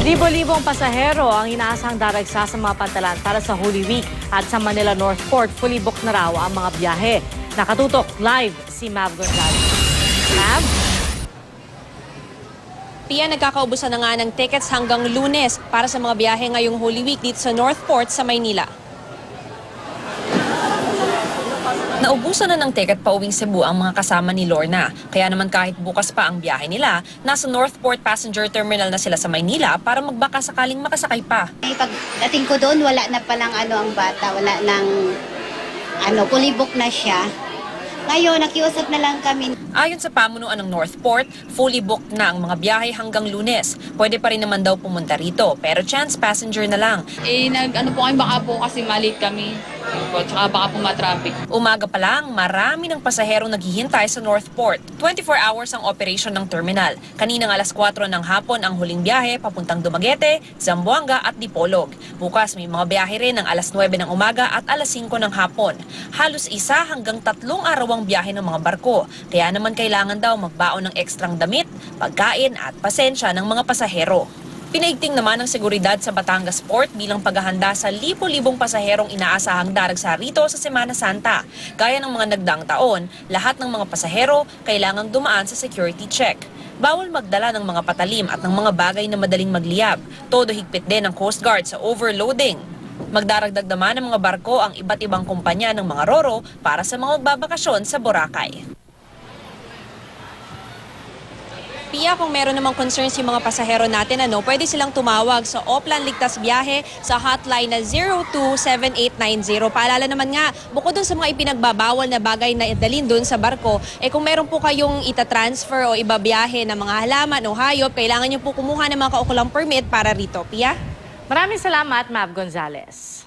Libo-libong pasahero ang inaasahang daragsa sa mga pantalan para sa Holy Week at sa Manila North Port, fully booked na raw ang mga biyahe. Nakatutok live si Mav Gonzalez. Mav? Pia, nagkakaubusan na nga ng tickets hanggang Lunes para sa mga biyahe ngayong Holy Week dito sa North Port sa Maynila. Naubusan na ng ticket pauwing Cebu ang mga kasama ni Lorna. Kaya naman kahit bukas pa ang biyahe nila, nasa Northport Passenger Terminal na sila sa Maynila para magbaka sakaling makasakay pa. Pagdating ko doon, wala na palang ang bata, wala nang fully booked na siya. Ngayon, nakiusap na lang kami. Ayon sa pamunuan ng Northport, fully booked na ang mga biyahe hanggang Lunes. Pwede pa rin naman daw pumunta rito, pero chance passenger na lang. Po kami, baka po kasi malate kami. Tsaka baka po matraffic. Umaga pa lang, marami ng pasaherong naghihintay sa Northport. 24 hours ang operation ng terminal. Kaninang alas 4 ng hapon ang huling biyahe papuntang Dumaguete, Zamboanga at Dipolog. Bukas may mga biyahe rin ng alas 9 ng umaga at alas 5 ng hapon. Halos 1 hanggang 3 araw ang biyahe ng mga barko. Kaya naman kailangan daw magbaon ng ekstrang damit, pagkain at pasensya ng mga pasahero. Pinaigting naman ng seguridad sa Batangas Port bilang paghahanda sa libo-libong pasaherong inaasahang daragsa rito sa Semana Santa. Gaya ng mga nagdaang taon, lahat ng mga pasahero kailangang dumaan sa security check. Bawal magdala ng mga patalim at ng mga bagay na madaling magliyab. Todo higpit din ng Coast Guard sa overloading. Magdaragdag naman ng mga barko ang iba't ibang kumpanya ng mga roro para sa mga magbabakasyon sa Boracay. Pia, kung meron namang concerns yung mga pasahero natin, pwede silang tumawag sa Oplan Ligtas Biyahe sa hotline na 027890. Paalala naman nga, bukod dun sa mga ipinagbabawal na bagay na idalhin dun sa barko, kung meron po kayong itatransfer o ibabiyahe na mga halaman o hayop, kailangan nyo po kumuha ng mga kaukulang permit para rito. Pia? Maraming salamat, Mav Gonzalez.